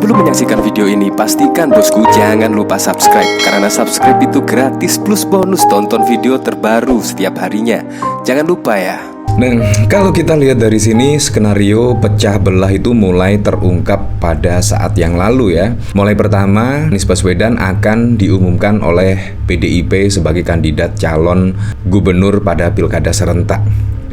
Sebelum menyaksikan video ini, pastikan bosku jangan lupa subscribe, karena subscribe itu gratis plus bonus tonton video terbaru setiap harinya. Jangan lupa ya. Nah, kalau kita lihat dari sini, skenario pecah belah itu mulai terungkap pada saat yang lalu ya. Mulai pertama, Anies Baswedan akan diumumkan oleh PDIP sebagai kandidat calon gubernur pada pilkada serentak.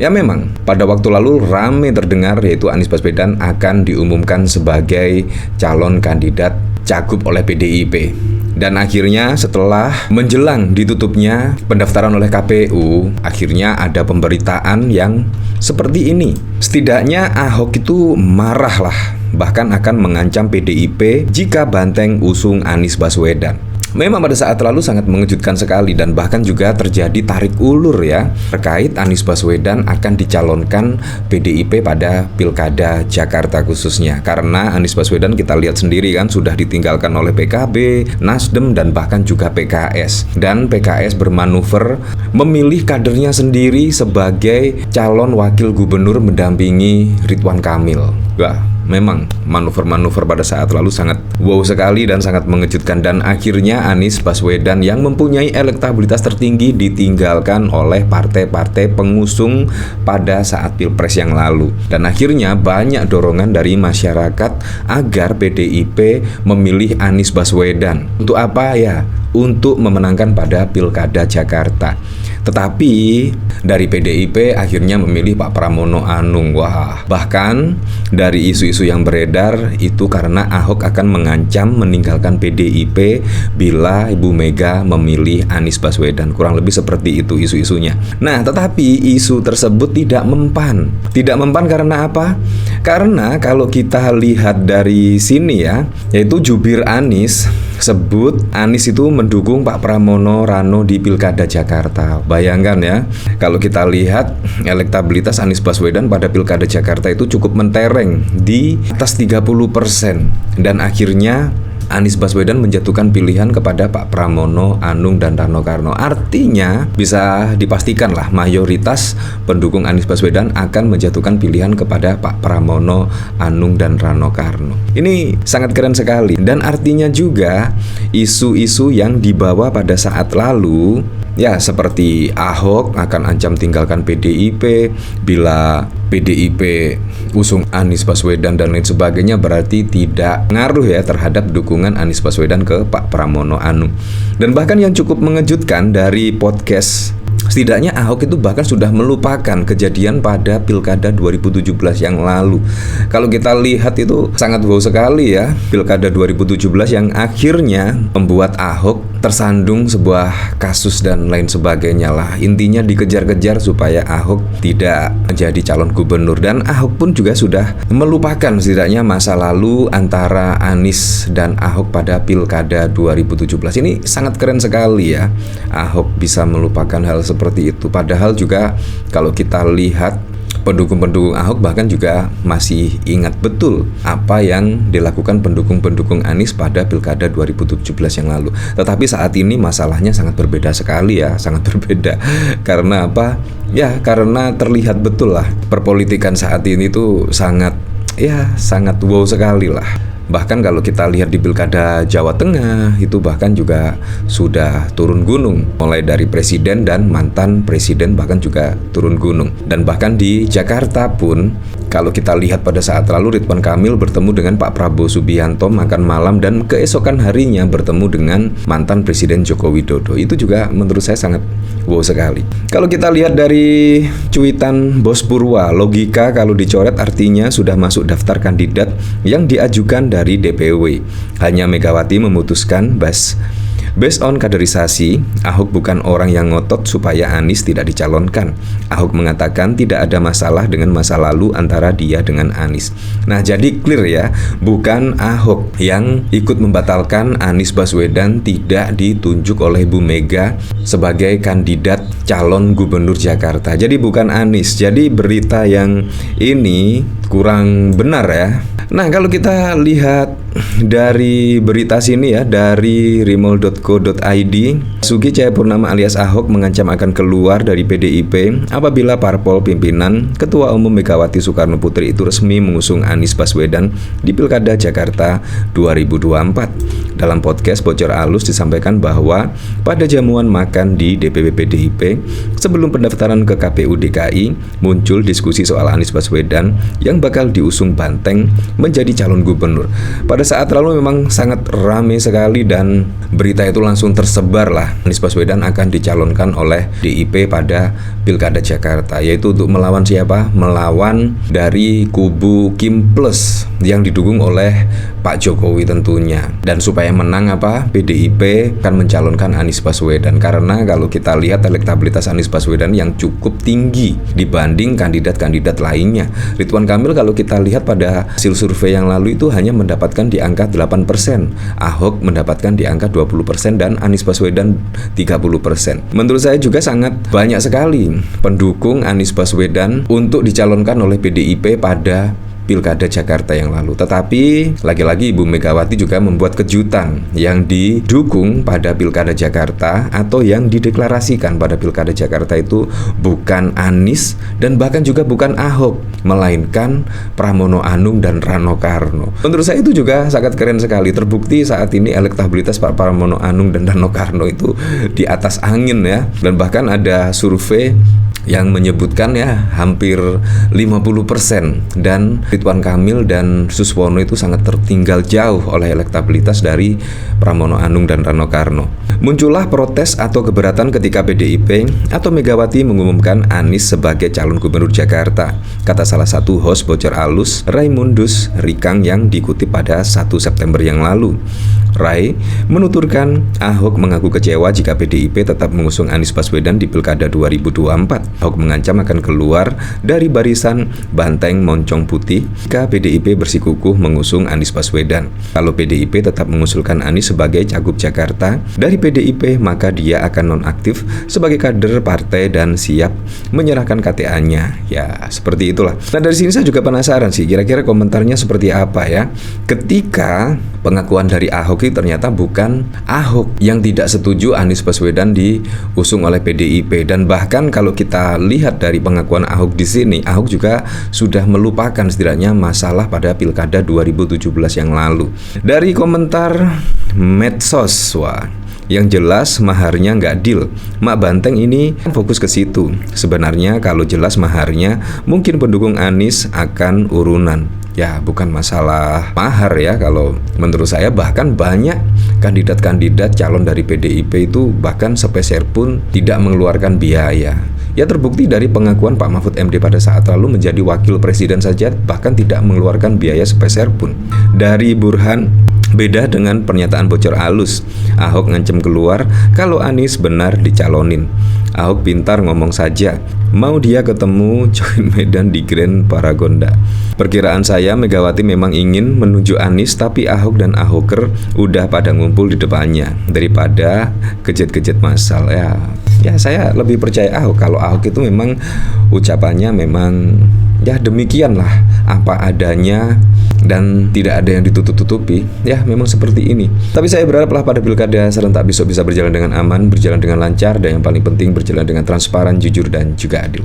Ya memang, pada waktu lalu ramai terdengar yaitu Anies Baswedan akan diumumkan sebagai calon kandidat cagup oleh PDIP. Dan akhirnya setelah menjelang ditutupnya pendaftaran oleh KPU, akhirnya ada pemberitaan yang seperti ini. Setidaknya Ahok itu marah lah, bahkan akan mengancam PDIP jika banteng usung Anies Baswedan. Memang pada saat lalu sangat mengejutkan sekali dan bahkan juga terjadi tarik ulur ya terkait Anies Baswedan akan dicalonkan PDIP pada Pilkada Jakarta khususnya. Karena Anies Baswedan kita lihat sendiri kan sudah ditinggalkan oleh PKB, Nasdem dan bahkan juga PKS. Dan PKS bermanuver memilih kadernya sendiri sebagai calon wakil gubernur mendampingi Ridwan Kamil. Wah, memang manuver-manuver pada saat lalu sangat wow sekali dan sangat mengejutkan. Dan akhirnya Anies Baswedan yang mempunyai elektabilitas tertinggi ditinggalkan oleh partai-partai pengusung pada saat Pilpres yang lalu. Dan akhirnya banyak dorongan dari masyarakat agar PDIP memilih Anies Baswedan. Untuk apa ya? Untuk memenangkan pada Pilkada Jakarta. Tetapi dari PDIP akhirnya memilih Pak Pramono Anung. Wah, bahkan dari isu-isu yang beredar itu karena Ahok akan mengancam meninggalkan PDIP bila Ibu Mega memilih Anies Baswedan. Kurang lebih seperti itu isu-isunya. Nah, tetapi isu tersebut tidak mempan. Tidak mempan karena apa? Karena kalau kita lihat dari sini ya, yaitu jubir Anies sebut Anies itu mendukung Pak Pramono Rano di Pilkada Jakarta. Bayangkan ya, kalau kita lihat elektabilitas Anies Baswedan pada Pilkada Jakarta itu cukup mentereng di atas 30%. Dan akhirnya Anies Baswedan menjatuhkan pilihan kepada Pak Pramono Anung dan Rano Karno. Artinya bisa dipastikan lah mayoritas pendukung Anies Baswedan akan menjatuhkan pilihan kepada Pak Pramono Anung dan Rano Karno. Ini sangat keren sekali. Dan artinya juga isu-isu yang dibawa pada saat lalu ya seperti Ahok akan ancam tinggalkan PDIP bila PDIP usung Anies Baswedan dan lain sebagainya, berarti tidak ngaruh ya terhadap dukungan Anies Baswedan ke Pak Pramono Anung. Dan bahkan yang cukup mengejutkan dari podcast, setidaknya Ahok itu bahkan sudah melupakan kejadian pada Pilkada 2017 yang lalu. Kalau kita lihat itu sangat wow sekali ya, Pilkada 2017 yang akhirnya membuat Ahok tersandung sebuah kasus dan lain sebagainya lah. Intinya dikejar-kejar supaya Ahok tidak menjadi calon gubernur. Dan Ahok pun juga sudah melupakan setidaknya masa lalu antara Anies dan Ahok pada Pilkada 2017. Ini sangat keren sekali ya, Ahok bisa melupakan hal seperti itu. Padahal juga kalau kita lihat pendukung-pendukung Ahok bahkan juga masih ingat betul apa yang dilakukan pendukung-pendukung Anies pada Pilkada 2017 yang lalu. Tetapi saat ini masalahnya sangat berbeda sekali ya, sangat berbeda. Karena apa? Ya karena terlihat betul lah perpolitikan saat ini tuh sangat wow sekali lah. Bahkan kalau kita lihat di Pilkada Jawa Tengah itu bahkan juga sudah turun gunung. Mulai dari presiden dan mantan presiden bahkan juga turun gunung. Dan bahkan di Jakarta pun kalau kita lihat pada saat lalu Ridwan Kamil bertemu dengan Pak Prabowo Subianto makan malam dan keesokan harinya bertemu dengan mantan Presiden Joko Widodo. Itu juga menurut saya sangat wow sekali. Kalau kita lihat dari cuitan Bos Purwa, logika kalau dicoret artinya sudah masuk daftar kandidat yang diajukan dari DPW. Hanya Megawati memutuskan based on kaderisasi, Ahok bukan orang yang ngotot supaya Anies tidak dicalonkan. Ahok mengatakan tidak ada masalah dengan masa lalu antara dia dengan Anies. Nah, jadi clear ya, bukan Ahok yang ikut membatalkan Anies Baswedan tidak ditunjuk oleh Bu Mega sebagai kandidat calon gubernur Jakarta. Jadi bukan Anies. Jadi berita yang ini kurang benar ya. Nah, kalau kita lihat dari berita sini ya, dari rimol.com detik.co.id, Basuki Cahayapurnama alias Ahok mengancam akan keluar dari PDIP apabila parpol pimpinan Ketua Umum Megawati Soekarno Putri itu resmi mengusung Anies Baswedan di Pilkada Jakarta 2024. Dalam podcast Bocor Alus disampaikan bahwa pada jamuan makan di DPP PDIP sebelum pendaftaran ke KPU DKI muncul diskusi soal Anies Baswedan yang bakal diusung Banteng menjadi calon gubernur. Pada saat lalu memang sangat ramai sekali dan berita itu langsung tersebar lah, Anies Baswedan akan dicalonkan oleh DIP pada Pilkada Jakarta, yaitu untuk melawan siapa? Melawan dari kubu Kim Plus yang didukung oleh Pak Jokowi tentunya. Dan supaya menang PDIP akan mencalonkan Anies Baswedan, karena kalau kita lihat elektabilitas Anies Baswedan yang cukup tinggi dibanding kandidat-kandidat lainnya. Ridwan Kamil kalau kita lihat pada hasil survei yang lalu itu hanya mendapatkan di angka 8%, Ahok mendapatkan di angka 20% dan Anies Baswedan 30%. Menurut saya juga sangat banyak sekali pendukung Anies Baswedan untuk dicalonkan oleh PDIP pada Pilkada Jakarta yang lalu. Tetapi lagi-lagi Ibu Megawati juga membuat kejutan yang didukung pada Pilkada Jakarta atau yang dideklarasikan pada Pilkada Jakarta itu bukan Anies dan bahkan juga bukan Ahok, melainkan Pramono Anung dan Rano Karno. Menurut saya itu juga sangat keren sekali. Terbukti saat ini elektabilitas Pak Pramono Anung dan Rano Karno itu di atas angin ya. Dan bahkan ada survei yang menyebutkan ya hampir 50% dan Ridwan Kamil dan Suswono itu sangat tertinggal jauh oleh elektabilitas dari Pramono Anung dan Rano Karno. Muncullah protes atau keberatan ketika PDIP atau Megawati mengumumkan Anies sebagai calon gubernur Jakarta, kata salah satu host Bocor Alus, Raimundus Rikang, yang dikutip pada 1 September yang lalu. Rai menuturkan Ahok mengaku kecewa jika PDIP tetap mengusung Anies Baswedan di Pilkada 2024. Ahok mengancam akan keluar dari barisan Banteng Moncong Putih jika PDIP bersikukuh mengusung Anies Baswedan. Kalau PDIP tetap mengusulkan Anies sebagai cagup Jakarta dari PDIP, maka dia akan nonaktif sebagai kader partai dan siap menyerahkan KTA-nya. Ya, seperti itulah. Nah, dari sini saya juga penasaran sih, kira-kira komentarnya seperti apa ya ketika pengakuan dari Ahok itu ternyata bukan Ahok yang tidak setuju Anies Baswedan diusung oleh PDIP. Dan bahkan kalau kita lihat dari pengakuan Ahok di sini, Ahok juga sudah melupakan setidaknya masalah pada Pilkada 2017 yang lalu. Dari komentar medsos, yang jelas maharnya nggak deal. Mak Banteng ini fokus ke situ. Sebenarnya kalau jelas maharnya, mungkin pendukung Anies akan urunan. Ya, bukan masalah mahar ya kalau menurut saya. Bahkan banyak kandidat-kandidat calon dari PDIP itu bahkan sepeser pun tidak mengeluarkan biaya. Ya, terbukti dari pengakuan Pak Mahfud MD pada saat lalu menjadi wakil presiden saja bahkan tidak mengeluarkan biaya sepeser pun. Dari Burhan, beda dengan pernyataan Bocor Alus. Ahok ngancem keluar kalau Anies benar dicalonin. Ahok pintar ngomong saja, mau dia ketemu join Medan di Grand Paragonda. Perkiraan saya Megawati memang ingin menunjuk Anies, tapi Ahok dan Ahoker udah pada ngumpul di depannya daripada kejet-kejet massal ya. Ya, saya lebih percaya Ahok. Kalau Ahok itu memang ucapannya memang ya demikian lah, apa adanya dan tidak ada yang ditutup-tutupi. Ya, memang seperti ini. Tapi saya berharaplah pada pilkada serentak besok bisa berjalan dengan aman, berjalan dengan lancar, dan yang paling penting berjalan dengan transparan, jujur, dan juga adil.